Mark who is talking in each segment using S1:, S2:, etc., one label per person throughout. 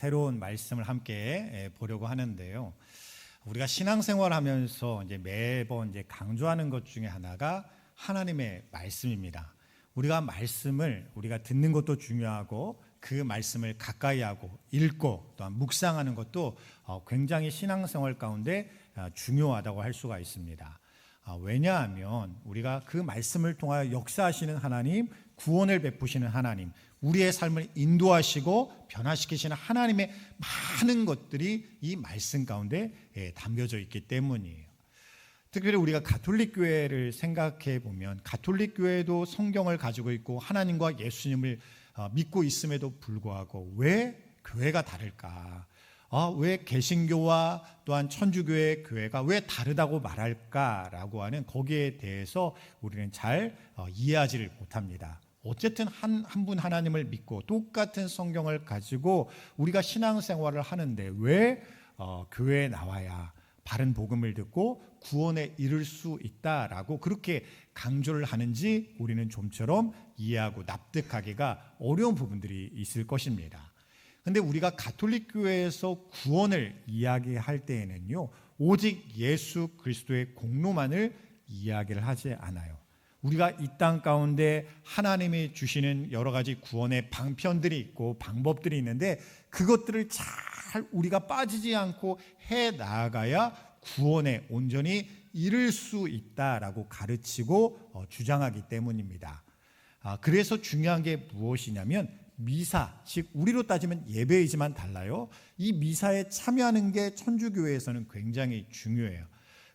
S1: 새로운 말씀을 함께 보려고 하는데요. 우리가 신앙생활 하면서 이제 매번 강조하는 것 중에 하나가 하나님의 말씀입니다. 우리가 말씀을 듣는 것도 중요하고 그 말씀을 가까이 하고 읽고 또한 묵상하는 것도 굉장히 신앙생활 가운데 중요하다고 할 수가 있습니다. 왜냐하면 우리가 그 말씀을 통하여 역사하시는 하나님, 구원을 베푸시는 하나님, 우리의 삶을 인도하시고 변화시키시는 하나님의 많은 것들이 이 말씀 가운데 담겨져 있기 때문이에요. 특별히 우리가 가톨릭 교회를 생각해 보면 가톨릭 교회도 성경을 가지고 있고 하나님과 예수님을 믿고 있음에도 불구하고 왜 교회가 다를까? 왜 개신교와 또한 천주교의 교회가 왜 다르다고 말할까라고 하는 거기에 대해서 우리는 잘 이해하지를 못합니다. 어쨌든 한 분 하나님을 믿고 똑같은 성경을 가지고 우리가 신앙생활을 하는데 왜 교회에 나와야 바른 복음을 듣고 구원에 이를 수 있다라고 그렇게 강조를 하는지 우리는 좀처럼 이해하고 납득하기가 어려운 부분들이 있을 것입니다. 그런데 우리가 가톨릭 교회에서 구원을 이야기할 때에는요, 오직 예수 그리스도의 공로만을 이야기를 하지 않아요. 우리가 이 땅 가운데 하나님이 주시는 여러 가지 구원의 방편들이 있고 방법들이 있는데 그것들을 잘 우리가 빠지지 않고 해 나아가야 구원에 온전히 이를 수 있다라고 가르치고 주장하기 때문입니다. 그래서 중요한 게 무엇이냐면 미사, 즉 우리로 따지면 예배이지만 달라요. 이 미사에 참여하는 게 천주교회에서는 굉장히 중요해요.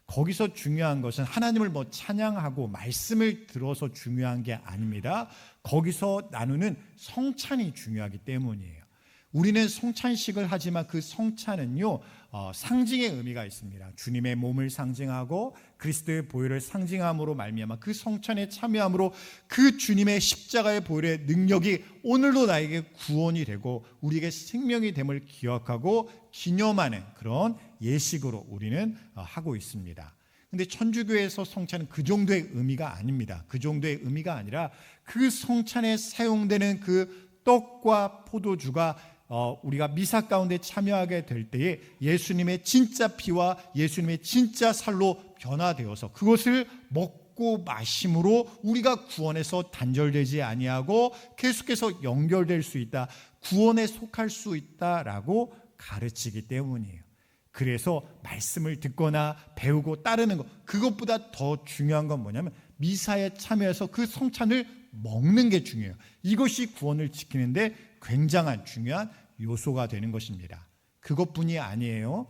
S1: 거기서 중요한 것은 하나님을 찬양하고 말씀을 들어서 중요한 게 아닙니다. 거기서 나누는 성찬이 중요하기 때문이에요. 우리는 성찬식을 하지만 그 성찬은요, 상징의 의미가 있습니다. 주님의 몸을 상징하고 그리스도의 보혈을 상징함으로 말미암아 그 성찬에 참여함으로 그 주님의 십자가의 보혈의 능력이 오늘도 나에게 구원이 되고 우리에게 생명이 됨을 기억하고 기념하는 그런 예식으로 우리는 하고 있습니다. 근데 천주교에서 성찬은 그 정도의 의미가 아닙니다. 그 정도의 의미가 아니라 그 성찬에 사용되는 그 떡과 포도주가 우리가 미사 가운데 참여하게 될 때에 예수님의 진짜 피와 예수님의 진짜 살로 변화되어서 그것을 먹고 마심으로 우리가 구원에서 단절되지 아니하고 계속해서 연결될 수 있다, 구원에 속할 수 있다라고 가르치기 때문이에요. 그래서 말씀을 듣거나 배우고 따르는 것, 그것보다 더 중요한 건 뭐냐면 미사에 참여해서 그 성찬을 먹는 게 중요해요. 이것이 구원을 지키는데 굉장한 중요한 요소가 되는 것입니다. 그것뿐이 아니에요.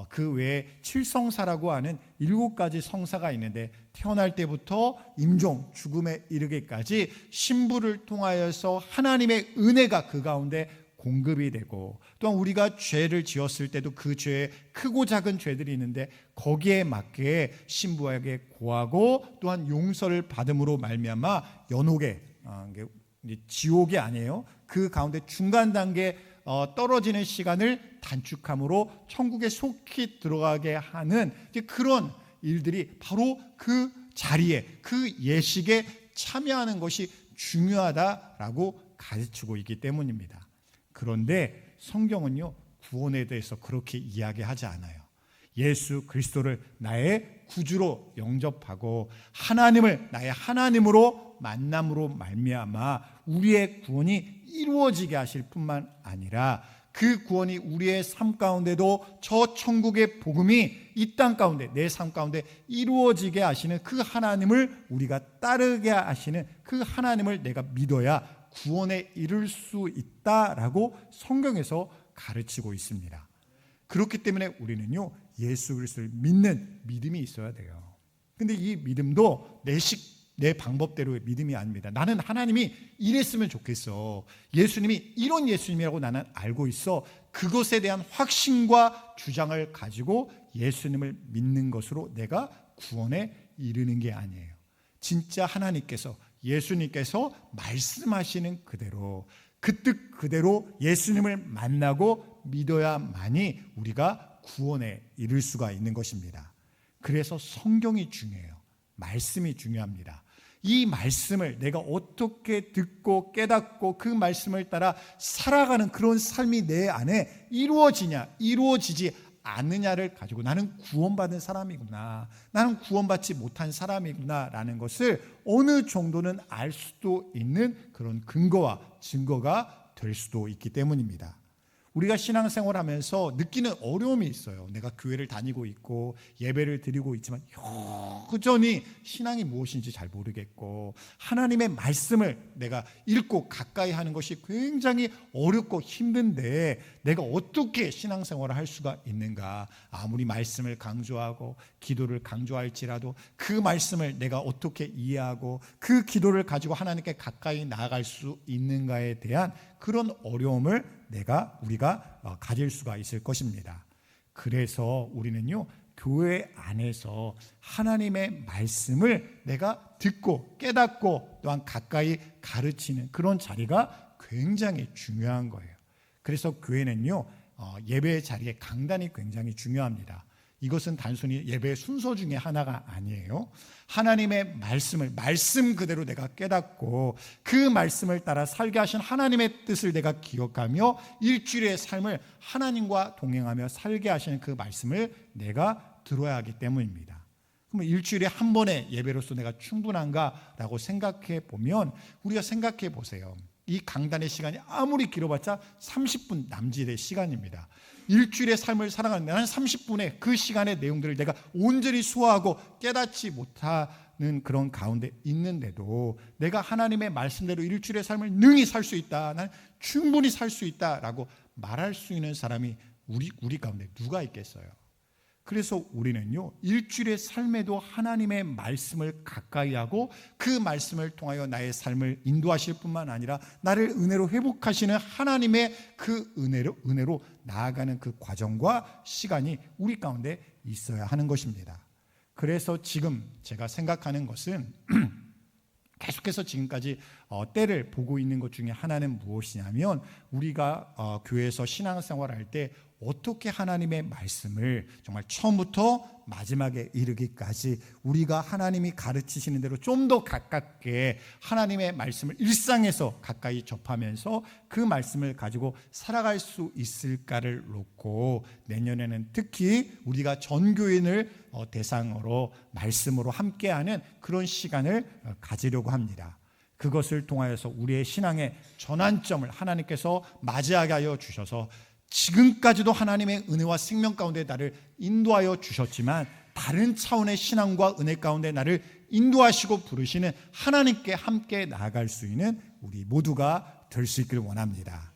S1: 그 외에 칠성사라고 하는 7가지 성사가 있는데 태어날 때부터 임종, 죽음에 이르기까지 신부를 통하여서 하나님의 은혜가 그 가운데 공급이 되고 또한 우리가 죄를 지었을 때도 그 죄에 크고 작은 죄들이 있는데 거기에 맞게 신부에게 고하고 또한 용서를 받음으로 말미암아 연옥에 지옥이 아니에요. 그 가운데 중간 단계 떨어지는 시간을 단축함으로 천국에 속히 들어가게 하는 그런 일들이 바로 그 자리에 그 예식에 참여하는 것이 중요하다라고 가르치고 있기 때문입니다. 그런데 성경은요, 구원에 대해서 그렇게 이야기하지 않아요. 예수 그리스도를 나의 구주로 영접하고 하나님을 나의 하나님으로 만남으로 말미암아 우리의 구원이 이루어지게 하실 뿐만 아니라 그 구원이 우리의 삶 가운데도 저 천국의 복음이 이 땅 가운데 내 삶 가운데 이루어지게 하시는 그 하나님을 우리가 따르게 하시는 그 하나님을 내가 믿어야 구원에 이를 수 있다라고 성경에서 가르치고 있습니다. 그렇기 때문에 우리는요, 예수 그리스도를 믿는 믿음이 있어야 돼요. 근데 이 믿음도 내 방법대로의 믿음이 아닙니다. 나는 하나님이 이랬으면 좋겠어. 예수님이 이런 예수님이라고 나는 알고 있어. 그것에 대한 확신과 주장을 가지고 예수님을 믿는 것으로 내가 구원에 이르는 게 아니에요. 진짜 하나님께서 예수님께서 말씀하시는 그대로 그 뜻 그대로 예수님을 만나고 믿어야만이 우리가 구원에 이를 수가 있는 것입니다. 그래서 성경이 중요해요. 말씀이 중요합니다. 이 말씀을 내가 어떻게 듣고 깨닫고 그 말씀을 따라 살아가는 그런 삶이 내 안에 이루어지냐, 이루어지지 않느냐를 가지고 나는 구원받은 사람이구나, 나는 구원받지 못한 사람이구나 라는 것을 어느 정도는 알 수도 있는 그런 근거와 증거가 될 수도 있기 때문입니다. 우리가 신앙생활하면서 느끼는 어려움이 있어요. 내가 교회를 다니고 있고 예배를 드리고 있지만 여전히 신앙이 무엇인지 잘 모르겠고 하나님의 말씀을 내가 읽고 가까이 하는 것이 굉장히 어렵고 힘든데 내가 어떻게 신앙생활을 할 수가 있는가. 아무리 말씀을 강조하고 기도를 강조할지라도 그 말씀을 내가 어떻게 이해하고 그 기도를 가지고 하나님께 가까이 나아갈 수 있는가에 대한 그런 어려움을 우리가 가질 수가 있을 것입니다. 그래서 우리는요, 교회 안에서 하나님의 말씀을 내가 듣고 깨닫고 또한 가까이 가르치는 그런 자리가 굉장히 중요한 거예요. 그래서 교회는요, 예배의 자리에 강단이 굉장히 중요합니다. 이것은 단순히 예배의 순서 중에 하나가 아니에요. 하나님의 말씀을 말씀 그대로 내가 깨닫고 그 말씀을 따라 살게 하신 하나님의 뜻을 내가 기억하며 일주일의 삶을 하나님과 동행하며 살게 하시는 그 말씀을 내가 들어야 하기 때문입니다. 그럼 일주일에 한 번의 예배로서 내가 충분한가라고 생각해 보면 우리가 생각해 보세요. 이 강단의 시간이 아무리 길어봤자 30분 남짓의 시간입니다. 일주일의 삶을 살아가는 나는 30분의 그 시간의 내용들을 내가 온전히 소화하고 깨닫지 못하는 그런 가운데 있는데도 내가 하나님의 말씀대로 일주일의 삶을 능히 살 수 있다, 나는 충분히 살 수 있다라고 말할 수 있는 사람이 우리 가운데 누가 있겠어요? 그래서 우리는요, 일주일의 삶에도 하나님의 말씀을 가까이 하고 그 말씀을 통하여 나의 삶을 인도하실 뿐만 아니라 나를 은혜로 회복하시는 하나님의 그 은혜로 나아가는 그 과정과 시간이 우리 가운데 있어야 하는 것입니다. 그래서 지금 제가 생각하는 것은 계속해서 지금까지 때를 보고 있는 것 중에 하나는 무엇이냐면 우리가 교회에서 신앙생활할 때 어떻게 하나님의 말씀을 정말 처음부터 마지막에 이르기까지 우리가 하나님이 가르치시는 대로 좀 더 가깝게 하나님의 말씀을 일상에서 가까이 접하면서 그 말씀을 가지고 살아갈 수 있을까를 놓고 내년에는 특히 우리가 전교인을 대상으로 말씀으로 함께하는 그런 시간을 가지려고 합니다. 그것을 통하여서 우리의 신앙의 전환점을 하나님께서 맞이하게 하여 주셔서 지금까지도 하나님의 은혜와 생명 가운데 나를 인도하여 주셨지만 다른 차원의 신앙과 은혜 가운데 나를 인도하시고 부르시는 하나님께 함께 나아갈 수 있는 우리 모두가 될 수 있기를 원합니다.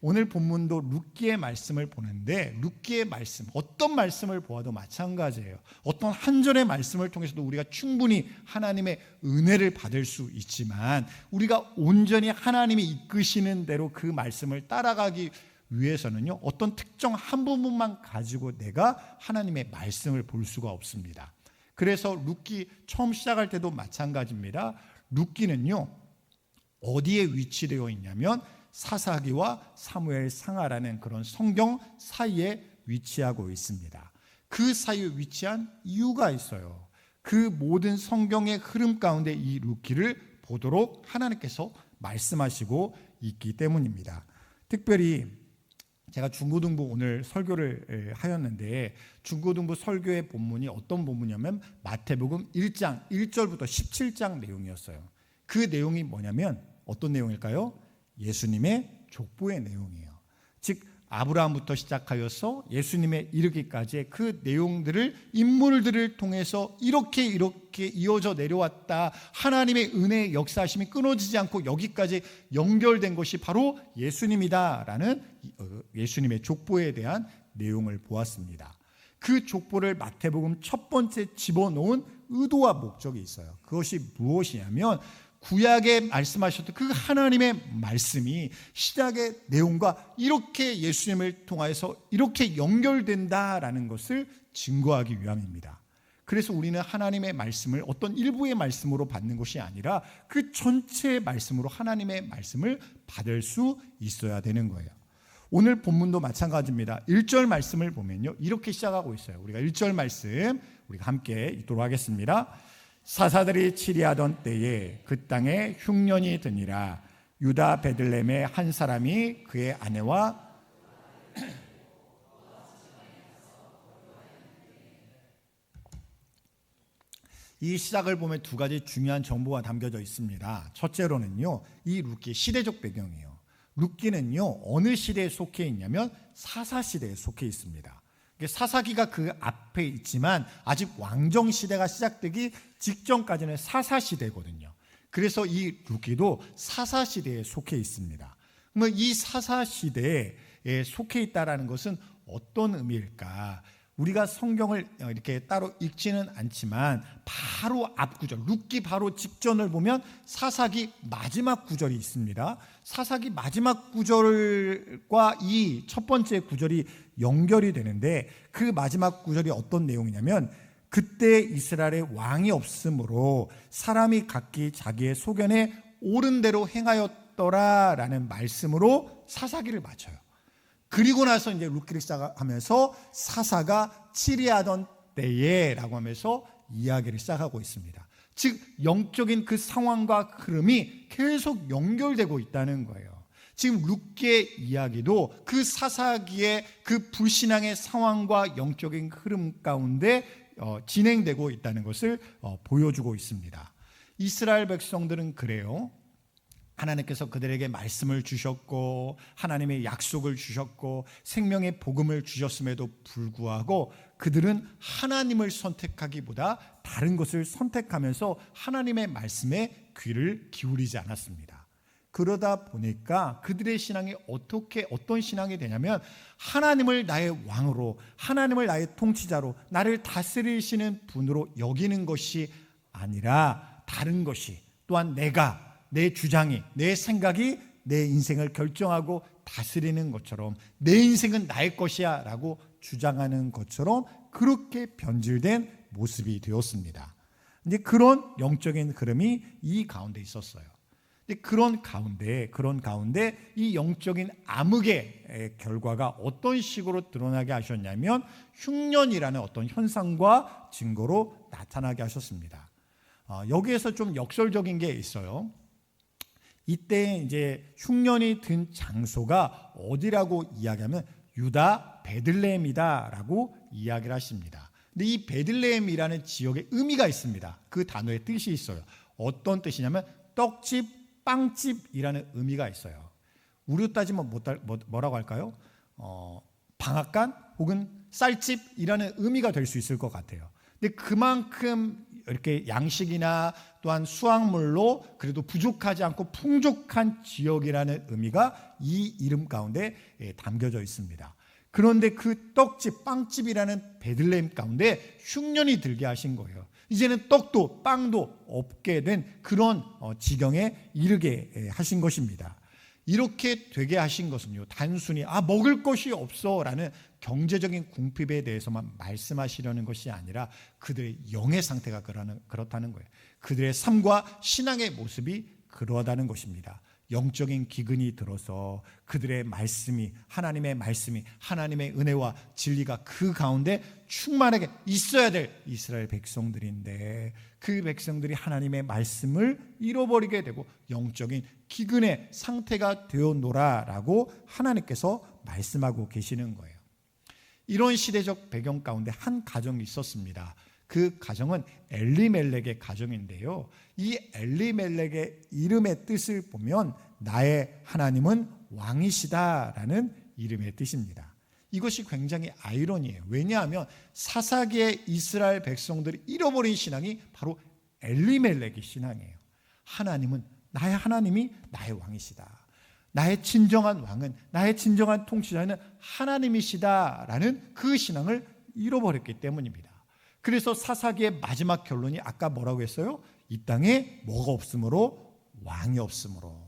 S1: 오늘 본문도 룻기의 말씀을 보는데 룻기의 말씀, 어떤 말씀을 보아도 마찬가지예요. 어떤 한 절의 말씀을 통해서도 우리가 충분히 하나님의 은혜를 받을 수 있지만 우리가 온전히 하나님이 이끄시는 대로 그 말씀을 따라가기 위해서는요, 어떤 특정 한 부분만 가지고 내가 하나님의 말씀을 볼 수가 없습니다. 그래서 룻기 처음 시작할 때도 마찬가지입니다. 룻기는요, 어디에 위치되어 있냐면 사사기와 사무엘 상하라는 그런 성경 사이에 위치하고 있습니다. 그 사이에 위치한 이유가 있어요. 그 모든 성경의 흐름 가운데 이 룻기를 보도록 하나님께서 말씀하시고 있기 때문입니다. 특별히 제가 중고등부 오늘 설교를 하였는데 중고등부 설교의 본문이 어떤 본문이냐면 마태복음 1장 1절부터 17장 내용이었어요. 그 내용이 뭐냐면 어떤 내용일까요? 예수님의 족보의 내용이에요. 즉 아브라함부터 시작하여서 예수님에 이르기까지의 그 내용들을 인물들을 통해서 이렇게 이어져 내려왔다. 하나님의 은혜의 역사하심이 끊어지지 않고 여기까지 연결된 것이 바로 예수님이다라는 예수님의 족보에 대한 내용을 보았습니다. 그 족보를 마태복음 첫 번째 집어넣은 의도와 목적이 있어요. 그것이 무엇이냐면 구약에 말씀하셨던 그 하나님의 말씀이 시작의 내용과 이렇게 예수님을 통하여서 이렇게 연결된다라는 것을 증거하기 위함입니다. 그래서 우리는 하나님의 말씀을 어떤 일부의 말씀으로 받는 것이 아니라 그 전체의 말씀으로 하나님의 말씀을 받을 수 있어야 되는 거예요. 오늘 본문도 마찬가지입니다. 1절 말씀을 보면요, 이렇게 시작하고 있어요. 우리가 1절 말씀 우리가 함께 읽도록 하겠습니다.
S2: 사사들이 치리하던 때에 그 땅에 흉년이 드니라. 유다 베들레헴의 한 사람이 그의 아내와
S1: 이 시작을 보면 두 가지 중요한 정보가 담겨져 있습니다. 첫째로는요, 이 룻기 시대적 배경이에요. 룻기는요, 어느 시대에 속해 있냐면 사사 시대에 속해 있습니다. 사사기가 그 앞에 있지만 아직 왕정 시대가 시작되기 직전까지는 사사 시대거든요. 그래서 이 룻기도 사사 시대에 속해 있습니다. 그러면 이 사사 시대에 속해 있다라는 것은 어떤 의미일까? 우리가 성경을 이렇게 따로 읽지는 않지만 바로 앞 구절, 룻기 바로 직전을 보면 사사기 마지막 구절이 있습니다. 사사기 마지막 구절과 이 첫 번째 구절이 연결이 되는데, 그 마지막 구절이 어떤 내용이냐면, 그때 이스라엘에 왕이 없으므로 사람이 각기 자기의 소견에 옳은 대로 행하였더라라는 말씀으로 사사기를 마쳐요. 그리고 나서 이제 룻기를 시작하면서 사사가 치리하던 때에라고 하면서 이야기를 시작하고 있습니다. 즉 영적인 그 상황과 흐름이 계속 연결되고 있다는 거예요. 지금 룻기의 이야기도 그 사사기의 그 불신앙의 상황과 영적인 흐름 가운데 진행되고 있다는 것을 보여주고 있습니다. 이스라엘 백성들은 그래요. 하나님께서 그들에게 말씀을 주셨고 하나님의 약속을 주셨고 생명의 복음을 주셨음에도 불구하고 그들은 하나님을 선택하기보다 다른 것을 선택하면서 하나님의 말씀에 귀를 기울이지 않았습니다. 그러다 보니까 그들의 신앙이 어떤 신앙이 되냐면, 하나님을 나의 왕으로, 하나님을 나의 통치자로, 나를 다스리시는 분으로 여기는 것이 아니라 다른 것이, 또한 내 주장이, 내 생각이 내 인생을 결정하고 다스리는 것처럼, 내 인생은 나의 것이야 라고 주장하는 것처럼 그렇게 변질된 모습이 되었습니다. 이제 그런 영적인 흐름이 이 가운데 있었어요. 그런 가운데 이 영적인 암흑의 결과가 어떤 식으로 드러나게 하셨냐면, 흉년이라는 어떤 현상과 증거로 나타나게 하셨습니다. 여기에서 좀 역설적인 게 있어요. 이때 이제 흉년이 든 장소가 어디라고 이야기하면 유다 베들레헴이다라고 이야기를 하십니다. 근데 이 베들레헴이라는 지역에 의미가 있습니다. 그 단어의 뜻이 있어요. 어떤 뜻이냐면 떡집, 빵집이라는 의미가 있어요. 우리로 따지면 뭐라고 할까요? 방앗간 혹은 쌀집이라는 의미가 될 수 있을 것 같아요. 근데 그만큼 이렇게 양식이나 또한 수확물로 그래도 부족하지 않고 풍족한 지역이라는 의미가 이 이름 가운데 담겨져 있습니다. 그런데 그 떡집, 빵집이라는 베들레헴 가운데 흉년이 들게 하신 거예요. 이제는 떡도 빵도 없게 된 그런 지경에 이르게 하신 것입니다. 이렇게 되게 하신 것은요, 단순히 먹을 것이 없어라는 경제적인 궁핍에 대해서만 말씀하시려는 것이 아니라 그들의 영의 상태가 그렇다는 거예요. 그들의 삶과 신앙의 모습이 그러하다는 것입니다. 영적인 기근이 들어서 그들의 말씀이, 하나님의 말씀이, 하나님의 은혜와 진리가 그 가운데 충만하게 있어야 될 이스라엘 백성들인데, 그 백성들이 하나님의 말씀을 잃어버리게 되고 영적인 기근의 상태가 되었노라라고 하나님께서 말씀하고 계시는 거예요. 이런 시대적 배경 가운데 한 가정이 있었습니다. 그 가정은 엘리멜렉의 가정인데요, 이 엘리멜렉의 이름의 뜻을 보면 나의 하나님은 왕이시다라는 이름의 뜻입니다. 이것이 굉장히 아이러니해요. 왜냐하면 사사기의 이스라엘 백성들이 잃어버린 신앙이 바로 엘리멜렉의 신앙이에요. 나의 하나님이 나의 왕이시다. 나의 진정한 왕은, 나의 진정한 통치자는 하나님이시다라는 그 신앙을 잃어버렸기 때문입니다. 그래서 사사기의 마지막 결론이 아까 뭐라고 했어요? 이 땅에 뭐가 없으므로? 왕이 없으므로.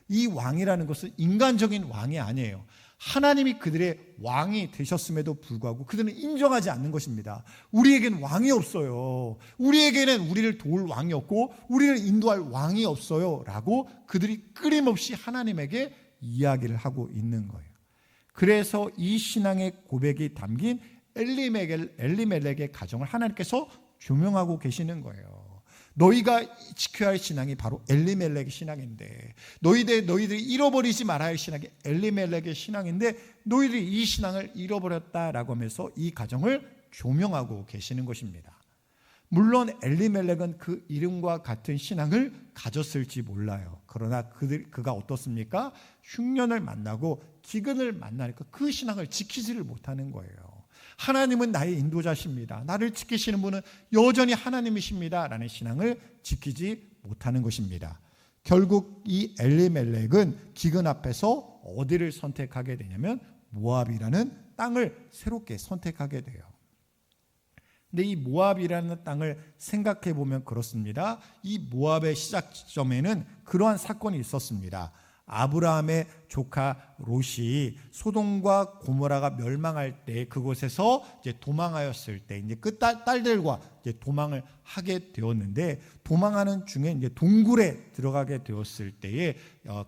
S1: 이 왕이라는 것은 인간적인 왕이 아니에요. 하나님이 그들의 왕이 되셨음에도 불구하고 그들은 인정하지 않는 것입니다. 우리에게는 왕이 없어요. 우리에게는 우리를 도울 왕이 없고 우리를 인도할 왕이 없어요 라고 그들이 끊임없이 하나님에게 이야기를 하고 있는 거예요. 그래서 이 신앙의 고백이 담긴 엘리멜렉의 가정을 하나님께서 조명하고 계시는 거예요.
S2: 너희가 지켜야 할 신앙이 바로 엘리멜렉의 신앙인데, 너희들이 잃어버리지 말아야 할 신앙이 엘리멜렉의 신앙인데 너희들이 이 신앙을 잃어버렸다라고 하면서 이 가정을 조명하고 계시는 것입니다. 물론 엘리멜렉은 그 이름과 같은 신앙을 가졌을지 몰라요. 그러나 그가 어떻습니까? 흉년을 만나고 기근을 만나니까 그 신앙을 지키지를 못하는 거예요. 하나님은 나의 인도자십니다. 나를 지키시는 분은 여전히 하나님이십니다. 라는 신앙을 지키지 못하는 것입니다. 결국 이 엘리멜렉은 기근 앞에서 어디를 선택하게 되냐면 모압이라는 땅을 새롭게 선택하게 돼요. 근데 이 모압이라는 땅을 생각해 보면 그렇습니다. 이 모압의 시작 지점에는 그러한 사건이 있었습니다. 아브라함의 조카 롯이 소돔과 고모라가 멸망할 때 그곳에서 이제 도망하였을 때 이제 그 딸들과 이제 도망을 하게 되었는데, 도망하는 중에 이제 동굴에 들어가게 되었을 때에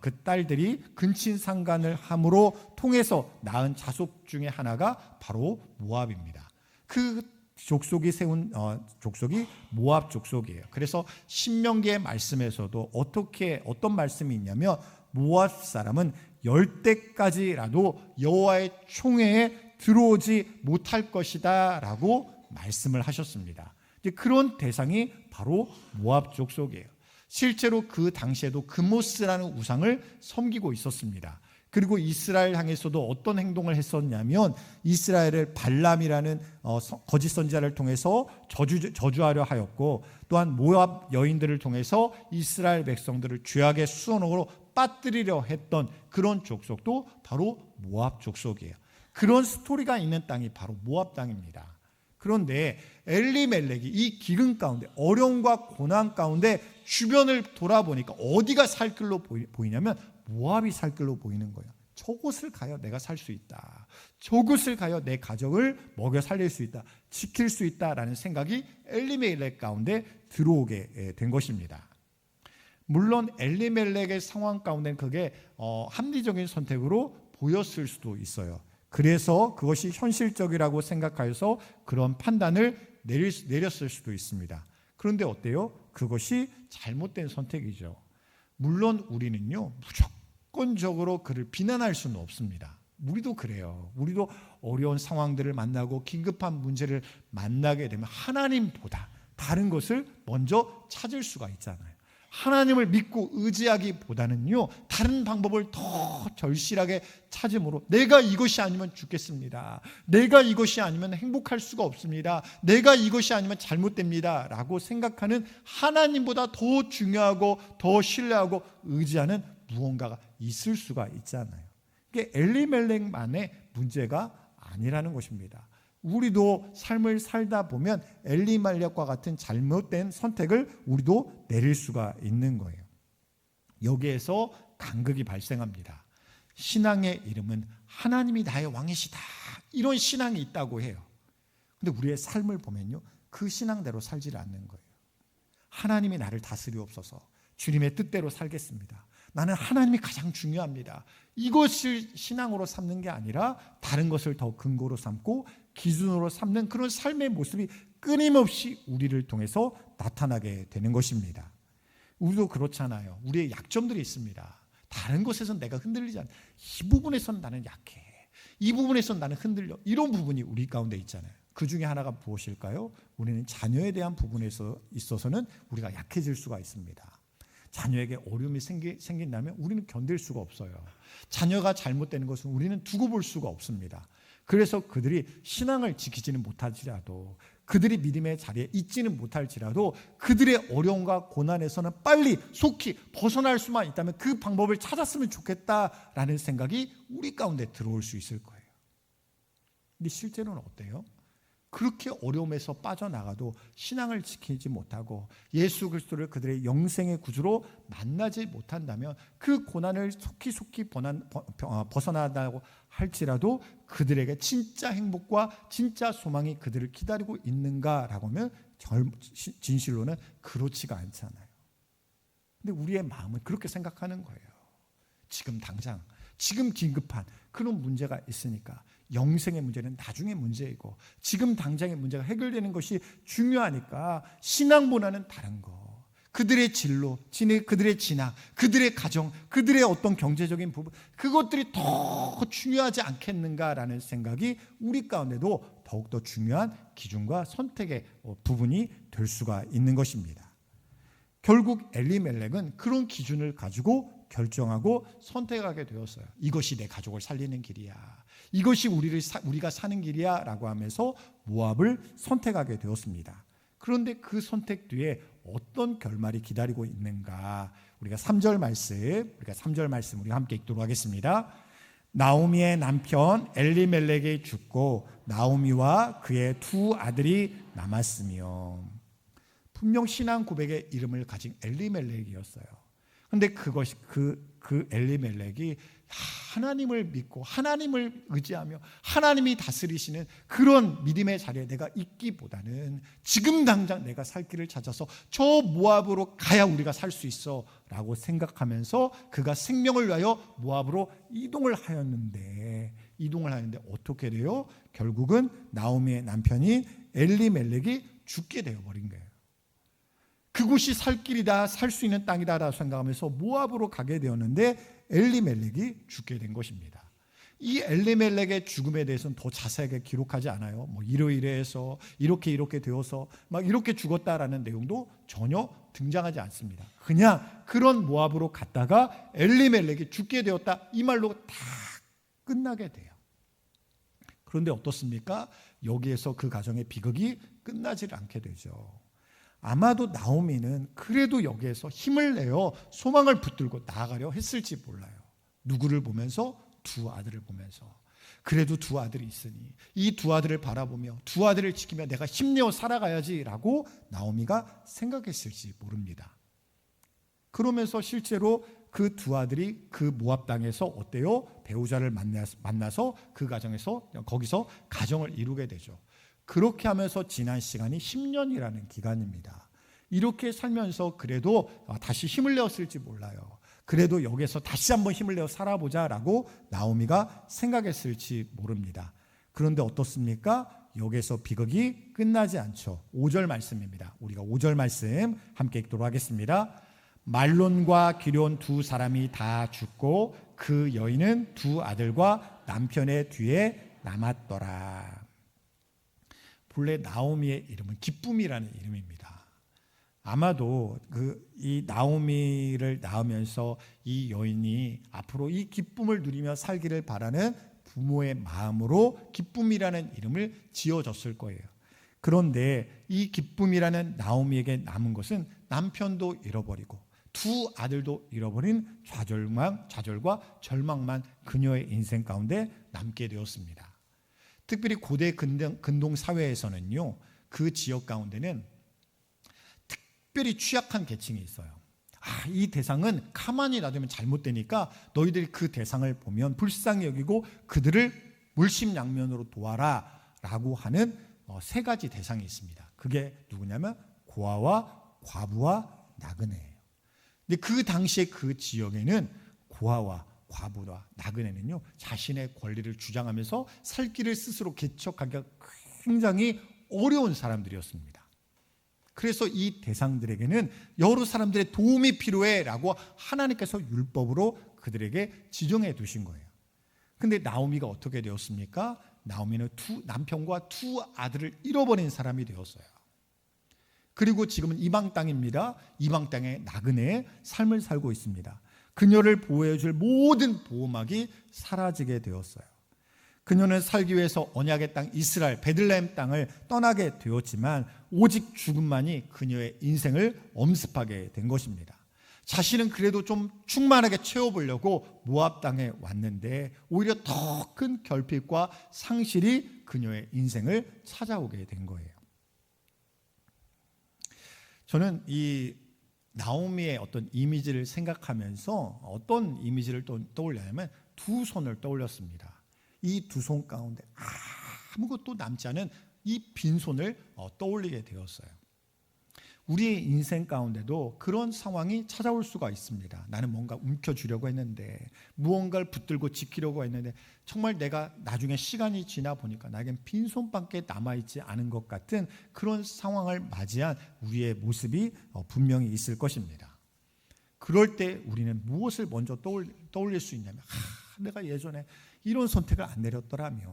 S2: 그 딸들이 근친상간을 함으로 통해서 낳은 자손 중에 하나가 바로 모압입니다. 그 족속이 세운 족속이 모압 족속이에요. 그래서 신명기의 말씀에서도 어떤 말씀이 있냐면 모압 사람은 열대까지라도 여호와의 총회에 들어오지 못할 것이다 라고 말씀을 하셨습니다. 이제 그런 대상이 바로 모압 족속이에요. 실제로 그 당시에도 그모스라는 우상을 섬기고 있었습니다. 그리고 이스라엘 향해서도 어떤 행동을 했었냐면 이스라엘을 발람이라는 거짓 선지자를 통해서 저주하려 하였고, 또한 모압 여인들을 통해서 이스라엘 백성들을 죄악의 수원으로 빠뜨리려 했던 그런 족속도 바로 모압 족속이에요. 그런 스토리가 있는 땅이 바로 모압 땅입니다. 그런데 엘리멜렉이 이 기근 가운데, 어려움과 고난 가운데 주변을 돌아보니까 어디가 살 길로 보이냐면 모압이 살 길로 보이는 거예요. 저곳을 가야 내가 살 수 있다. 저곳을 가야 내 가족을 먹여 살릴 수 있다. 지킬 수 있다라는 생각이 엘리멜렉 가운데 들어오게 된 것입니다. 물론 엘리멜렉의 상황 가운데는 그게 합리적인 선택으로 보였을 수도 있어요. 그래서 그것이 현실적이라고 생각하여서 그런 판단을 내렸을 수도 있습니다. 그런데 어때요? 그것이 잘못된 선택이죠. 물론 우리는요, 무조건적으로 그를 비난할 수는 없습니다. 우리도 그래요. 우리도 어려운 상황들을 만나고 긴급한 문제를 만나게 되면 하나님보다 다른 것을 먼저 찾을 수가 있잖아요. 하나님을 믿고 의지하기보다는요, 다른 방법을 더 절실하게 찾음으로 내가 이것이 아니면 죽겠습니다. 내가 이것이 아니면 행복할 수가 없습니다. 내가 이것이 아니면 잘못됩니다. 라고 생각하는 하나님보다 더 중요하고 더 신뢰하고 의지하는 무언가가 있을 수가 있잖아요. 이게 엘리멜렉만의 문제가 아니라는 것입니다. 우리도 삶을 살다 보면 엘리멜렉과 같은 잘못된 선택을 우리도 내릴 수가 있는 거예요. 여기에서 간극이 발생합니다. 신앙의 이름은 하나님이 나의 왕이시다, 이런 신앙이 있다고 해요. 근데 우리의 삶을 보면요, 그 신앙대로 살지를 않는 거예요. 하나님이 나를 다스리옵소서, 주님의 뜻대로 살겠습니다, 나는 하나님이 가장 중요합니다, 이것을 신앙으로 삼는 게 아니라 다른 것을 더 근거로 삼고 기준으로 삼는 그런 삶의 모습이 끊임없이 우리를 통해서 나타나게 되는 것입니다. 우리도 그렇잖아요. 우리의 약점들이 있습니다. 다른 것에서는 내가 흔들리지 않아. 이 부분에서는 나는 약해. 이 부분에서는 나는 흔들려. 이런 부분이 우리 가운데 있잖아요. 그 중에 하나가 무엇일까요? 우리는 자녀에 대한 부분에서 있어서는 우리가 약해질 수가 있습니다. 자녀에게 어려움이 생긴다면 우리는 견딜 수가 없어요. 자녀가 잘못되는 것은 우리는 두고 볼 수가 없습니다. 그래서 그들이 신앙을 지키지는 못할지라도, 그들이 믿음의 자리에 있지는 못할지라도 그들의 어려움과 고난에서는 빨리 속히 벗어날 수만 있다면 그 방법을 찾았으면 좋겠다라는 생각이 우리 가운데 들어올 수 있을 거예요. 근데 실제로는 어때요? 그렇게 어려움에서 빠져나가도 신앙을 지키지 못하고 예수 그리스도를 그들의 영생의 구주로 만나지 못한다면 그 고난을 속히 벗어나다고 할지라도 그들에게 진짜 행복과 진짜 소망이 그들을 기다리고 있는가라고 하면 진실로는 그렇지가 않잖아요. 근데 우리의 마음은 그렇게 생각하는 거예요. 지금 당장, 지금 긴급한 그런 문제가 있으니까 영생의 문제는 나중의 문제이고 지금 당장의 문제가 해결되는 것이 중요하니까 신앙보다는 다른 거, 그들의 진로, 그들의 진학, 그들의 가정, 그들의 어떤 경제적인 부분, 그것들이 더 중요하지 않겠는가라는 생각이 우리 가운데도 더욱더 중요한 기준과 선택의 부분이 될 수가 있는 것입니다. 결국 엘리멜렉은 그런 기준을 가지고 결정하고 선택하게 되었어요. 이것이 내 가족을 살리는 길이야, 이것이 우리가 사는 길이야 라고 하면서 모압을 선택하게 되었습니다. 그런데 그 선택 뒤에 어떤 결말이 기다리고 있는가, 우리가 3절 말씀 우리가 함께 읽도록 하겠습니다. 나오미의 남편 엘리멜렉이 죽고 나오미와 그의 두 아들이 남았으며. 분명 신앙 고백의 이름을 가진 엘리멜렉이었어요. 그런데 그것이 그 엘리멜렉이 하나님을 믿고 하나님을 의지하며 하나님이 다스리시는 그런 믿음의 자리에 내가 있기보다는 지금 당장 내가 살 길을 찾아서 저 모압으로 가야 우리가 살 수 있어 라고 생각하면서 그가 생명을 위하여 모압으로 이동을 하였는데 어떻게 돼요? 결국은 나오미의 남편인 엘리멜렉이 죽게 되어버린 거예요. 그곳이 살 길이다, 살 수 있는 땅이다라고 생각하면서 모압으로 가게 되었는데 엘리멜렉이 죽게 된 것입니다. 이 엘리멜렉의 죽음에 대해서는 더 자세하게 기록하지 않아요. 이러이러해서 이렇게 되어서 막 이렇게 죽었다라는 내용도 전혀 등장하지 않습니다. 그냥 그런 모압으로 갔다가 엘리멜렉이 죽게 되었다, 이 말로 다 끝나게 돼요. 그런데 어떻습니까? 여기에서 그 가정의 비극이 끝나질 않게 되죠. 아마도 나오미는 그래도 여기에서 힘을 내어 소망을 붙들고 나아가려 했을지 몰라요. 누구를 보면서? 두 아들을 보면서. 그래도 두 아들이 있으니 이 두 아들을 바라보며 두 아들을 지키며 내가 힘내어 살아가야지라고 나오미가 생각했을지 모릅니다. 그러면서 실제로 그 두 아들이 그 모압 땅에서 어때요? 배우자를 만나서 그 거기서 가정을 이루게 되죠. 그렇게 하면서 지난 시간이 10년이라는 기간입니다. 이렇게 살면서 그래도 다시 힘을 내었을지 몰라요. 그래도 여기서 다시 한번 힘을 내어 살아보자라고 나오미가 생각했을지 모릅니다. 그런데 어떻습니까? 여기서 비극이 끝나지 않죠. 5절 말씀입니다. 우리가 5절 말씀 함께 읽도록 하겠습니다. 말론과 기럨 두 사람이 다 죽고 그 여인은 두 아들과 남편의 뒤에 남았더라. 본래 나오미의 이름은 기쁨이라는 이름입니다. 아마도 이 나오미를 낳으면서 이 여인이 앞으로 이 기쁨을 누리며 살기를 바라는 부모의 마음으로 기쁨이라는 이름을 지어줬을 거예요. 그런데 이 기쁨이라는 나오미에게 남은 것은 남편도 잃어버리고 두 아들도 잃어버린 좌절과 절망만 그녀의 인생 가운데 남게 되었습니다. 특별히 고대 근동 사회에서는요, 그 지역 가운데는 특별히 취약한 계층이 있어요. 이 대상은 가만히 놔두면 잘못되니까 너희들이 그 대상을 보면 불쌍히 여기고 그들을 물심양면으로 도와라 라고 하는 세 가지 대상이 있습니다. 그게 누구냐면 고아와 과부와 나그네예요. 근데 그 당시에 그 지역에는 고아와 과부와 나그네는요, 자신의 권리를 주장하면서 살 길을 스스로 개척하기가 굉장히 어려운 사람들이었습니다. 그래서 이 대상들에게는 여러 사람들의 도움이 필요해라고 하나님께서 율법으로 그들에게 지정해 두신 거예요. 근데 나오미가 어떻게 되었습니까? 나오미는 남편과 두 아들을 잃어버린 사람이 되었어요. 그리고 지금은 이방 땅입니다. 이방 땅에 나그네의 삶을 살고 있습니다. 그녀를 보호해줄 모든 보호막이 사라지게 되었어요. 그녀는 살기 위해서 언약의 땅 이스라엘 베들레헴 땅을 떠나게 되었지만 오직 죽음만이 그녀의 인생을 엄습하게 된 것입니다. 자신은 그래도 좀 충만하게 채워보려고 모압 땅에 왔는데 오히려 더 큰 결핍과 상실이 그녀의 인생을 찾아오게 된 거예요. 저는 이 나오미의 어떤 이미지를 생각하면서 어떤 이미지를 떠올려냐면 두 손을 떠올렸습니다. 이 두 손 가운데 아무것도 남지 않은 이 빈손을 떠올리게 되었어요. 우리의 인생 가운데도 그런 상황이 찾아올 수가 있습니다. 나는 뭔가 움켜쥐려고 했는데, 무언가를 붙들고 지키려고 했는데, 정말 내가 나중에 시간이 지나 보니까 나에겐 빈손밖에 남아있지 않은 것 같은 그런 상황을 맞이한 우리의 모습이 분명히 있을 것입니다. 그럴 때 우리는 무엇을 먼저 떠올릴 수 있냐면, 내가 예전에 이런 선택을 안 내렸더라면,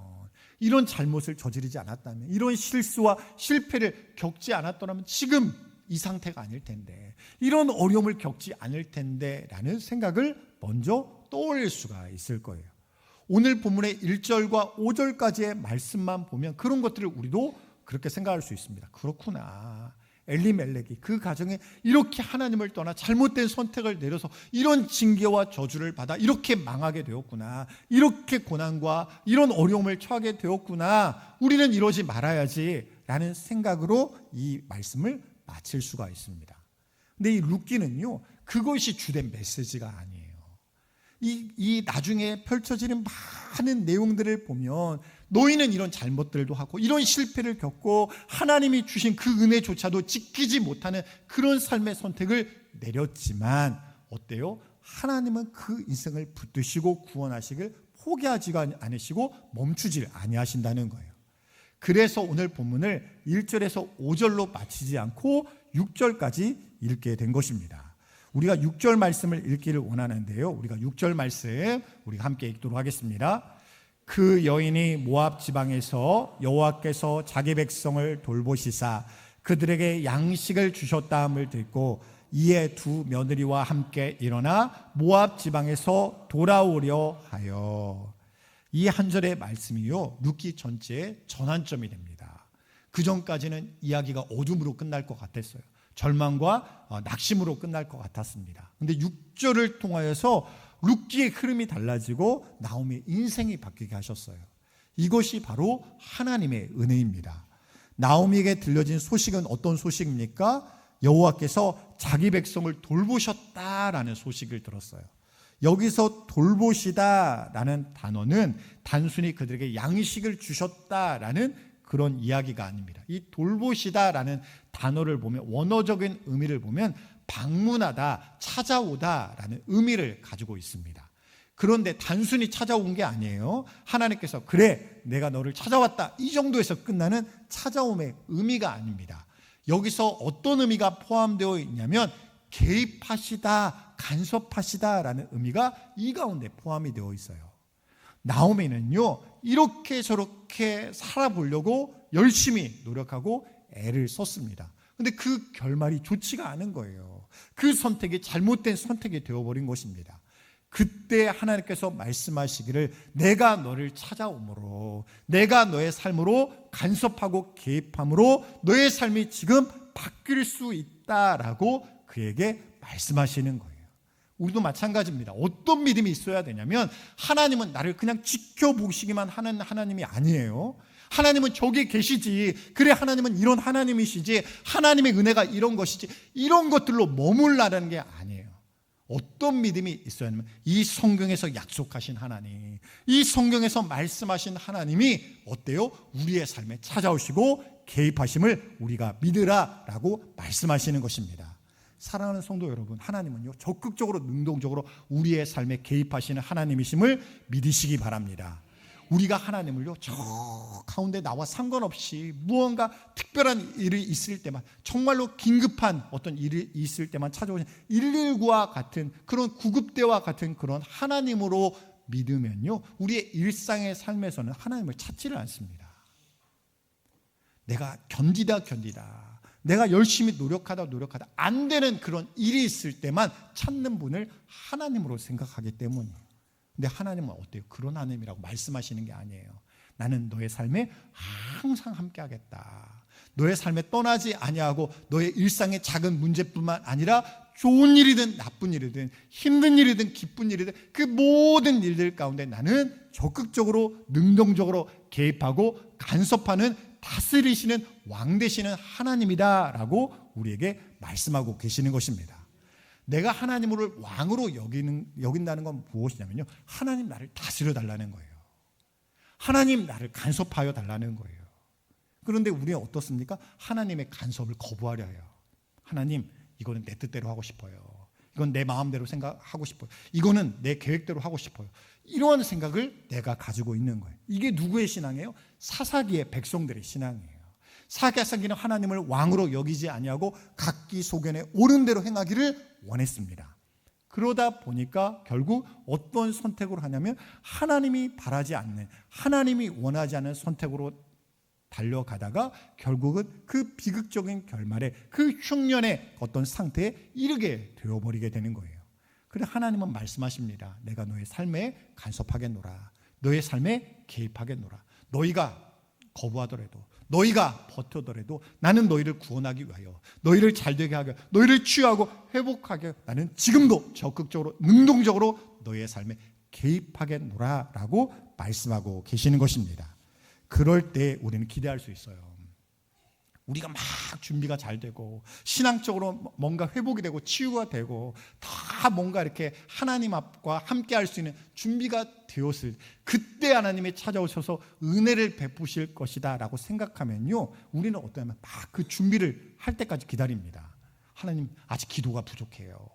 S2: 이런 잘못을 저지르지 않았다면, 이런 실수와 실패를 겪지 않았더라면 지금 이 상태가 아닐 텐데, 이런 어려움을 겪지 않을 텐데 라는 생각을 먼저 떠올릴 수가 있을 거예요. 오늘 본문의 1절과 5절까지의 말씀만 보면 그런 것들을 우리도 그렇게 생각할 수 있습니다. 그렇구나, 엘리멜렉이 그 가정에 이렇게 하나님을 떠나 잘못된 선택을 내려서 이런 징계와 저주를 받아 이렇게 망하게 되었구나, 이렇게 고난과 이런 어려움을 처하게 되었구나, 우리는 이러지 말아야지 라는 생각으로 이 말씀을 마칠 수가 있습니다. 근데 이 룻기는요, 그것이 주된 메시지가 아니에요. 이 나중에 펼쳐지는 많은 내용들을 보면 너희는 이런 잘못들도 하고 이런 실패를 겪고 하나님이 주신 그 은혜조차도 지키지 못하는 그런 삶의 선택을 내렸지만 어때요? 하나님은 그 인생을 붙드시고 구원하시길 포기하지 않으시고 멈추질 아니하신다는 거예요. 그래서 오늘 본문을 1절에서 5절로 마치지 않고 6절까지 읽게 된 것입니다. 우리가 6절 말씀을 읽기를 원하는데요, 우리가 6절 말씀 우리가 함께 읽도록 하겠습니다. 그 여인이 모압 지방에서 여호와께서 자기 백성을 돌보시사 그들에게 양식을 주셨다함을 듣고 이에 두 며느리와 함께 일어나 모압 지방에서 돌아오려 하여. 이 한 절의 말씀이요, 룻기 전체의 전환점이 됩니다. 그 전까지는 이야기가 어둠으로 끝날 것 같았어요. 절망과 낙심으로 끝날 것 같았습니다. 그런데 6절을 통하여서 룻기의 흐름이 달라지고 나오미의 인생이 바뀌게 하셨어요. 이것이 바로 하나님의 은혜입니다. 나오미에게 들려진 소식은 어떤 소식입니까? 여호와께서 자기 백성을 돌보셨다라는 소식을 들었어요. 여기서 돌보시다라는 단어는 단순히 그들에게 양식을 주셨다라는 그런 이야기가 아닙니다. 이 돌보시다라는 단어를 보면, 원어적인 의미를 보면 방문하다, 찾아오다라는 의미를 가지고 있습니다. 그런데 단순히 찾아온 게 아니에요. 하나님께서 그래, 내가 너를 찾아왔다, 이 정도에서 끝나는 찾아옴의 의미가 아닙니다. 여기서 어떤 의미가 포함되어 있냐면 개입하시다, 간섭하시다라는 의미가 이 가운데 포함이 되어 있어요. 나오미는요, 이렇게 저렇게 살아보려고 열심히 노력하고 애를 썼습니다. 근데 그 결말이 좋지가 않은 거예요. 그 선택이 잘못된 선택이 되어버린 것입니다. 그때 하나님께서 말씀하시기를 내가 너를 찾아오므로, 내가 너의 삶으로 간섭하고 개입함으로 너의 삶이 지금 바뀔 수 있다라고 그에게 말씀하시는 거예요. 우리도 마찬가지입니다. 어떤 믿음이 있어야 되냐면, 하나님은 나를 그냥 지켜보시기만 하는 하나님이 아니에요. 하나님은 저기 계시지, 그래 하나님은 이런 하나님이시지, 하나님의 은혜가 이런 것이지, 이런 것들로 머물라는 게 아니에요. 어떤 믿음이 있어야 하냐면, 이 성경에서 약속하신 하나님, 이 성경에서 말씀하신 하나님이 어때요? 우리의 삶에 찾아오시고 개입하심을 우리가 믿으라라고 말씀하시는 것입니다. 사랑하는 성도 여러분, 하나님은요, 적극적으로 능동적으로 우리의 삶에 개입하시는 하나님이심을 믿으시기 바랍니다. 우리가 하나님을요, 저 가운데 나와 상관없이 무언가 특별한 일이 있을 때만, 정말로 긴급한 어떤 일이 있을 때만 찾아오는 119와 같은 그런 구급대와 같은 그런 하나님으로 믿으면요, 우리의 일상의 삶에서는 하나님을 찾지를 않습니다. 내가 견디다 내가 열심히 노력하다 안 되는 그런 일이 있을 때만 찾는 분을 하나님으로 생각하기 때문이에요. 근데 하나님은 어때요? 그런 하나님이라고 말씀하시는 게 아니에요. 나는 너의 삶에 항상 함께 하겠다. 너의 삶에 떠나지 아니하고 너의 일상의 작은 문제뿐만 아니라 좋은 일이든 나쁜 일이든 힘든 일이든 기쁜 일이든 그 모든 일들 가운데 나는 적극적으로 능동적으로 개입하고 간섭하는, 다스리시는 왕 되시는 하나님이다라고 우리에게 말씀하고 계시는 것입니다. 내가 하나님을 왕으로 여긴다는 건 무엇이냐면요, 하나님 나를 다스려 달라는 거예요. 하나님 나를 간섭하여 달라는 거예요. 그런데 우리는 어떻습니까? 하나님의 간섭을 거부하려 해요. 하나님, 이거는 내 뜻대로 하고 싶어요. 이건 내 마음대로 생각하고 싶어요. 이거는 내 계획대로 하고 싶어요. 이러한 생각을 내가 가지고 있는 거예요. 이게 누구의 신앙이에요? 사사기의 백성들의 신앙이에요. 사사기는 하나님을 왕으로 여기지 아니하고 각기 소견에 옳은 대로 행하기를 원했습니다. 그러다 보니까 결국 어떤 선택을 하냐면 하나님이 바라지 않는, 하나님이 원하지 않는 선택으로 달려가다가 결국은 그 비극적인 결말에, 그 흉년의 어떤 상태에 이르게 되어버리게 되는 거예요. 그래서 하나님은 말씀하십니다. 내가 너의 삶에 간섭하겠노라. 너의 삶에 개입하겠노라. 너희가 거부하더라도, 너희가 버텨더라도 나는 너희를 구원하기 위하여, 너희를 잘되게 하게, 너희를 치유하고 회복하게, 나는 지금도 적극적으로 능동적으로 너희의 삶에 개입하겠노라 라고 말씀하고 계시는 것입니다. 그럴 때 우리는 기대할 수 있어요. 우리가 막 준비가 잘 되고 신앙적으로 뭔가 회복이 되고 치유가 되고 다 뭔가 이렇게 하나님 앞과 함께 할 수 있는 준비가 되었을 그때 하나님이 찾아오셔서 은혜를 베푸실 것이다 라고 생각하면요, 우리는 어떠냐면 막 그 준비를 할 때까지 기다립니다. 하나님, 아직 기도가 부족해요.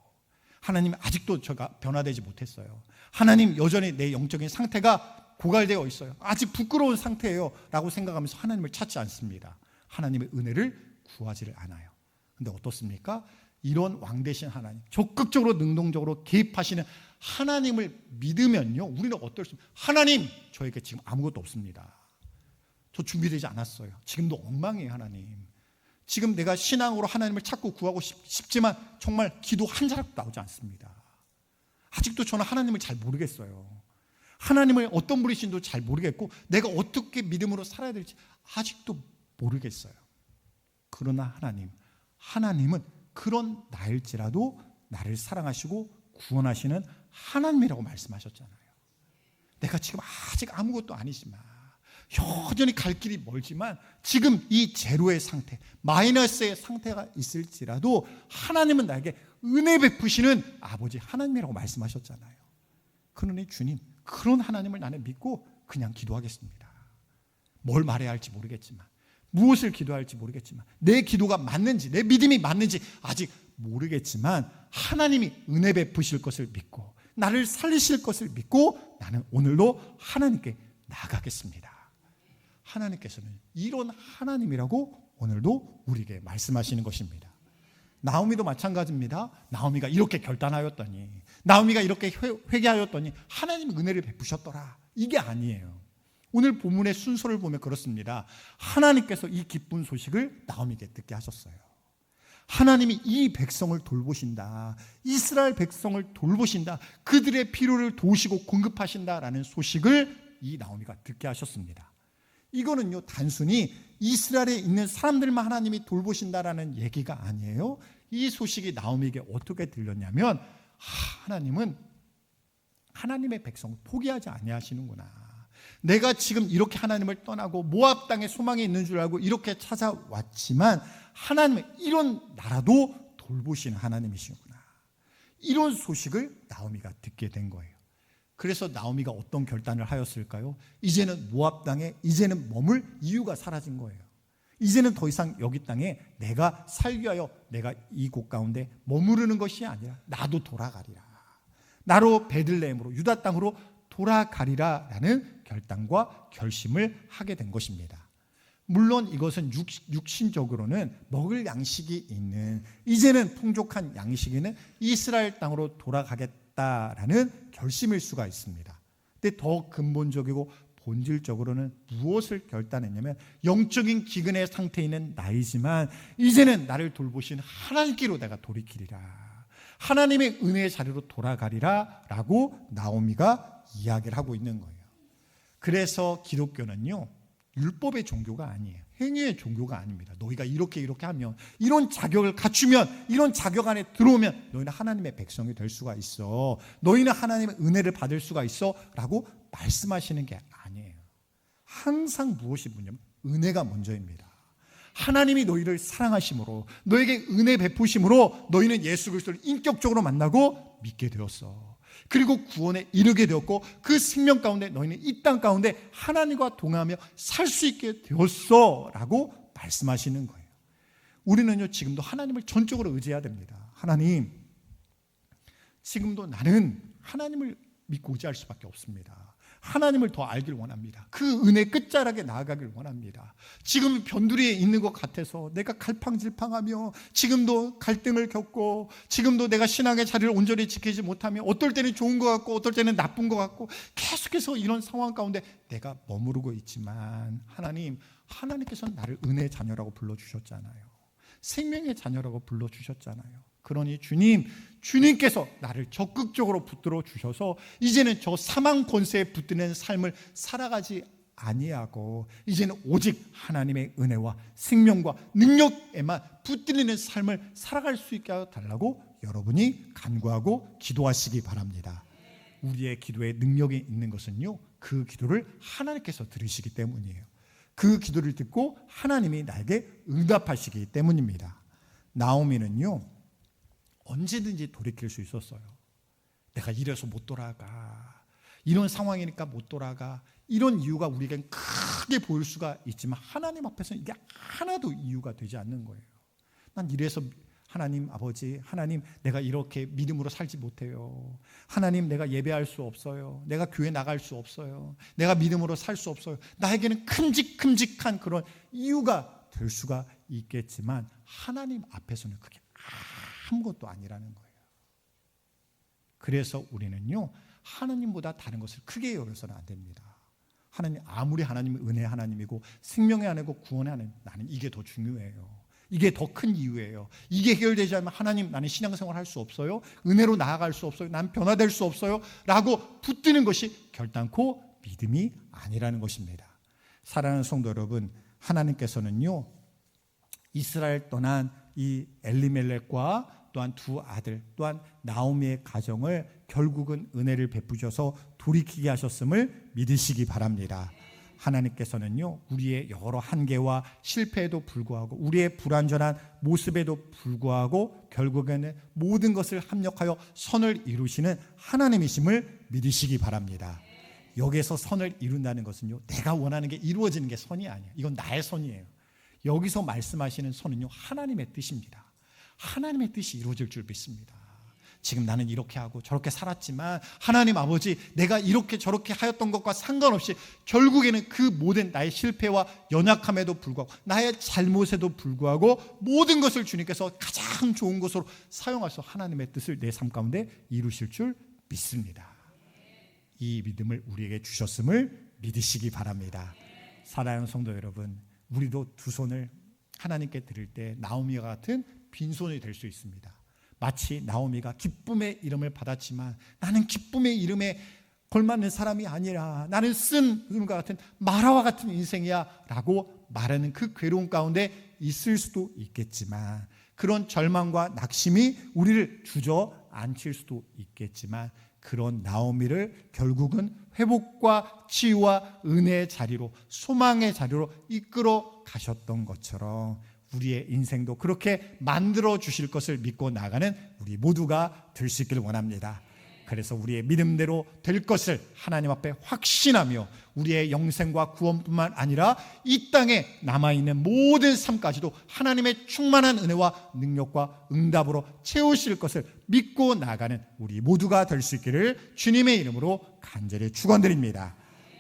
S2: 하나님, 아직도 제가 변화되지 못했어요. 하나님, 여전히 내 영적인 상태가 고갈되어 있어요. 아직 부끄러운 상태예요 라고 생각하면서 하나님을 찾지 않습니다. 하나님의 은혜를 구하지를 않아요. 근데 어떻습니까? 이런 왕 되신 하나님, 적극적으로 능동적으로 개입하시는 하나님을 믿으면요, 우리는 어떻습니까? 하나님, 저에게 지금 아무것도 없습니다. 저 준비되지 않았어요. 지금도 엉망이에요. 하나님, 지금 내가 신앙으로 하나님을 찾고 구하고 싶지만 정말 기도 한 자락도 나오지 않습니다. 아직도 저는 하나님을 잘 모르겠어요. 하나님을 어떤 분이신지도 잘 모르겠고 내가 어떻게 믿음으로 살아야 될지 아직도 모르겠어요. 그러나 하나님은 그런 나일지라도 나를 사랑하시고 구원하시는 하나님이라고 말씀하셨잖아요. 내가 지금 아직 아무것도 아니지만, 여전히 갈 길이 멀지만, 지금 이 제로의 상태, 마이너스의 상태가 있을지라도 하나님은 나에게 은혜 베푸시는 아버지 하나님이라고 말씀하셨잖아요. 그러니 주님, 그런 하나님을 나는 믿고 그냥 기도하겠습니다. 뭘 말해야 할지 모르겠지만, 무엇을 기도할지 모르겠지만, 내 기도가 맞는지, 내 믿음이 맞는지 아직 모르겠지만 하나님이 은혜 베푸실 것을 믿고 나를 살리실 것을 믿고 나는 오늘도 하나님께 나가겠습니다. 하나님께서는 이런 하나님이라고 오늘도 우리에게 말씀하시는 것입니다. 나오미도 마찬가지입니다. 나오미가 이렇게 결단하였더니, 나오미가 이렇게 회개하였더니 하나님이 은혜를 베푸셨더라, 이게 아니에요. 오늘 본문의 순서를 보면 그렇습니다. 하나님께서 이 기쁜 소식을 나오미에게 듣게 하셨어요. 하나님이 이 백성을 돌보신다, 이스라엘 백성을 돌보신다, 그들의 필요를 도우시고 공급하신다라는 소식을 이 나오미가 듣게 하셨습니다. 이거는요, 단순히 이스라엘에 있는 사람들만 하나님이 돌보신다라는 얘기가 아니에요. 이 소식이 나오미에게 어떻게 들렸냐면, 하나님은 하나님의 백성을 포기하지 아니하시는구나. 내가 지금 이렇게 하나님을 떠나고 모압 땅에 소망이 있는 줄 알고 이렇게 찾아왔지만 하나님은 이런 나라도 돌보시는 하나님이시구나. 이런 소식을 나오미가 듣게 된 거예요. 그래서 나오미가 어떤 결단을 하였을까요? 이제는 모압 땅에 이제는 머물 이유가 사라진 거예요. 이제는 더 이상 여기 땅에 내가 살기 위하여 내가 이곳 가운데 머무르는 것이 아니라 나도 돌아가리라. 나로 베들레헴으로 유다 땅으로 돌아가리라라는 결단과 결심을 하게 된 것입니다. 물론 이것은 육신적으로는 먹을 양식이 있는, 이제는 풍족한 양식이 있는 이스라엘 땅으로 돌아가겠다라는 결심일 수가 있습니다. 근데 더 근본적이고 본질적으로는 무엇을 결단했냐면, 영적인 기근의 상태에 있는 나이지만 이제는 나를 돌보신 하나님께로 내가 돌이키리라, 하나님의 은혜의 자리로 돌아가리라 라고 나오미가 이야기를 하고 있는 거예요. 그래서 기독교는요, 율법의 종교가 아니에요. 행위의 종교가 아닙니다. 너희가 이렇게 하면, 이런 자격을 갖추면, 이런 자격 안에 들어오면 너희는 하나님의 백성이 될 수가 있어, 너희는 하나님의 은혜를 받을 수가 있어 라고 말씀하시는 게 아니에요. 항상 무엇이 먼저냐면 은혜가 먼저입니다. 하나님이 너희를 사랑하심으로, 너에게 은혜 베푸심으로 너희는 예수 그리스도를 인격적으로 만나고 믿게 되었어. 그리고 구원에 이르게 되었고 그 생명 가운데 너희는 이 땅 가운데 하나님과 동행하며 살 수 있게 되었어 라고 말씀하시는 거예요. 우리는요 지금도 하나님을 전적으로 의지해야 됩니다. 하나님, 지금도 나는 하나님을 믿고 의지할 수밖에 없습니다. 하나님을 더 알길 원합니다. 그 은혜 끝자락에 나아가길 원합니다. 지금 변두리에 있는 것 같아서 내가 갈팡질팡하며 지금도 갈등을 겪고 지금도 내가 신앙의 자리를 온전히 지키지 못하며 어떨 때는 좋은 것 같고 어떨 때는 나쁜 것 같고 계속해서 이런 상황 가운데 내가 머무르고 있지만 하나님께서 나를 은혜의 자녀라고 불러주셨잖아요. 생명의 자녀라고 불러주셨잖아요. 그러니 주님께서 나를 적극적으로 붙들어 주셔서 이제는 저 사망 권세에 붙드는 삶을 살아가지 아니하고 이제는 오직 하나님의 은혜와 생명과 능력에만 붙들리는 삶을 살아갈 수 있게 하여 달라고 여러분이 간구하고 기도하시기 바랍니다. 우리의 기도에 능력이 있는 것은요, 그 기도를 하나님께서 들으시기 때문이에요. 그 기도를 듣고 하나님이 나에게 응답하시기 때문입니다. 나오미는요 언제든지 돌이킬 수 있었어요. 내가 이래서 못 돌아가, 이런 상황이니까 못 돌아가, 이런 이유가 우리에겐 크게 보일 수가 있지만 하나님 앞에서는 이게 하나도 이유가 되지 않는 거예요. 난 이래서 하나님 아버지, 하나님 내가 이렇게 믿음으로 살지 못해요. 하나님 내가 예배할 수 없어요. 내가 교회 나갈 수 없어요. 내가 믿음으로 살 수 없어요. 나에게는 큼직큼직한 그런 이유가 될 수가 있겠지만 하나님 앞에서는 그게 아무것도 아니라는 거예요. 그래서 우리는요 하나님보다 다른 것을 크게 여겨서는 안 됩니다. 하나님, 아무리 하나님은 은혜의 하나님이고 생명의 하나님이고 구원의 하나님, 나는 이게 더 중요해요. 이게 더 큰 이유예요. 이게 해결되지 않으면 하나님, 나는 신앙생활 할 수 없어요. 은혜로 나아갈 수 없어요. 난 변화될 수 없어요. 라고 붙드는 것이 결단코 믿음이 아니라는 것입니다. 사랑하는 성도 여러분, 하나님께서는요 이스라엘 떠난 이 엘리멜렉과 또한 두 아들, 또한 나오미의 가정을 결국은 은혜를 베푸셔서 돌이키게 하셨음을 믿으시기 바랍니다. 하나님께서는요 우리의 여러 한계와 실패에도 불구하고 우리의 불완전한 모습에도 불구하고 결국에는 모든 것을 합력하여 선을 이루시는 하나님이심을 믿으시기 바랍니다. 여기에서 선을 이룬다는 것은요 내가 원하는 게 이루어지는 게 선이 아니에요. 이건 나의 선이에요. 여기서 말씀하시는 선은요 하나님의 뜻입니다. 하나님의 뜻이 이루어질 줄 믿습니다. 지금 나는 이렇게 하고 저렇게 살았지만 하나님 아버지, 내가 이렇게 저렇게 하였던 것과 상관없이 결국에는 그 모든 나의 실패와 연약함에도 불구하고 나의 잘못에도 불구하고 모든 것을 주님께서 가장 좋은 것으로 사용하셔서 하나님의 뜻을 내 삶 가운데 이루실 줄 믿습니다. 이 믿음을 우리에게 주셨음을 믿으시기 바랍니다. 사랑하는 성도 여러분, 우리도 두 손을 하나님께 드릴 때 나오미와 같은 빈손이 될 수 있습니다. 마치 나오미가 기쁨의 이름을 받았지만 나는 기쁨의 이름에 걸맞는 사람이 아니라 나는 쓴 이름과 같은 마라와 같은 인생이야 라고 말하는 그 괴로움 가운데 있을 수도 있겠지만, 그런 절망과 낙심이 우리를 주저앉힐 수도 있겠지만, 그런 나오미를 결국은 회복과 치유와 은혜의 자리로, 소망의 자리로 이끌어 가셨던 것처럼 우리의 인생도 그렇게 만들어 주실 것을 믿고 나가는 우리 모두가 될 수 있기를 원합니다. 그래서 우리의 믿음대로 될 것을 하나님 앞에 확신하며 우리의 영생과 구원뿐만 아니라 이 땅에 남아있는 모든 삶까지도 하나님의 충만한 은혜와 능력과 응답으로 채우실 것을 믿고 나가는 우리 모두가 될 수 있기를 주님의 이름으로 간절히 축원드립니다.